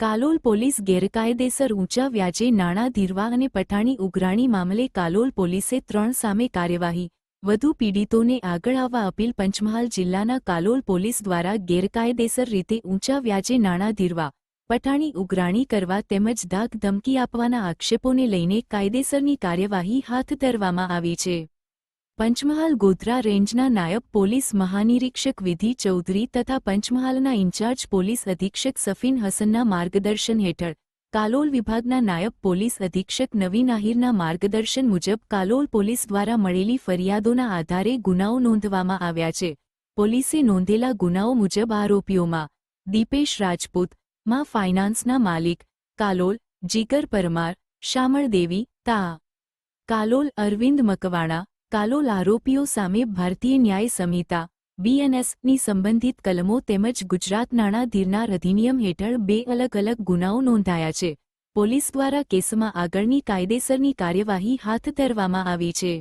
Kalol police ગેરકાયદેસર ઊંચા વ્યાજે નાણાં ધીરવા અને પઠાણી ઉઘરાણી મામલે કાલોલ પોલીસે 3 સામે કાર્યવાહી વધુ પીડિતોને આગળ આવવા અપીલ પંચમહાલ જિલ્લાના કાલોલ પોલીસ દ્વારા ગેરકાયદેસર રીતે ઊંચા વ્યાજે નાણાં ધીરવા પઠાણી ઉઘરાણી કરવા તેમજ ધાક ધમકી આપવાના આક્ષેપોને લઈને કાયદેસરની કાર્યવાહી હાથ ધરવામાં આવી છે। પંચમહાલ ગોધરા રેન્જના નાયબ પોલીસ મહાનિરીક્ષક વિધિ ચૌધરી તથા પંચમહાલના ઇન્ચાર્જ પોલીસ અધિક્ષક સફીન હસનના માર્ગદર્શન હેઠળ કાલોલ વિભાગના નાયબ પોલીસ અધિક્ષક નવીન આહિરના માર્ગદર્શન મુજબ કાલોલ પોલીસ દ્વારા મળેલી ફરિયાદોના આધારે ગુનાઓ નોંધવામાં આવ્યા છે। પોલીસે નોંધેલા ગુનાઓ મુજબ આરોપીઓમાં દીપેશ રાજપૂત માં ફાઇનાન્સના માલિક કાલોલ, જીગર પરમાર, શામળ દેવી તા કાલોલ, અરવિંદ મકવાણા કાલોલ આરોપીઓ સામે ભારતીય ન્યાય સંહિતા BNSની સંબંધિત કલમો તેમજ ગુજરાત નાણાં ધીરનાર અધિનિયમ હેઠળ 2 અલગ-અલગ ગુનાઓ નોંધાયા છે। પોલીસ દ્વારા કેસમાં આગળની કાયદેસરની કાર્યવાહી હાથ ધરવામાં આવી છે।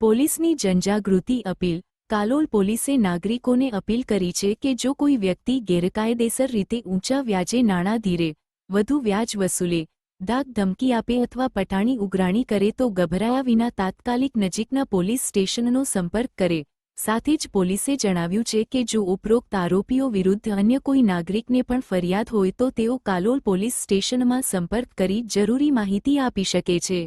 પોલીસની જનજાગૃતિ અપીલ કાલોલ પોલીસે નાગરિકોને અપીલ કરી છે કે જો કોઈ વ્યક્તિ ગેરકાયદેસર રીતે ઊંચા વ્યાજે નાણાં ધીરે, વધુ વ્યાજ વસૂલે, ધાક ધમકી આપે અથવા પઠાણી ઉઘરાણી કરે તો ગભરાયા વિના તાત્કાલિક નજીકના પોલીસ સ્ટેશનનો સંપર્ક કરે। સાથે જ પોલીસે જણાવ્યું છે કે જો ઉપરોક્ત આરોપીઓ વિરુદ્ધ અન્ય કોઈ નાગરિકને પણ ફરિયાદ હોય તો તેઓ કાલોલ પોલીસ સ્ટેશનમાં સંપર્ક કરી જરૂરી માહિતી આપી શકે છે।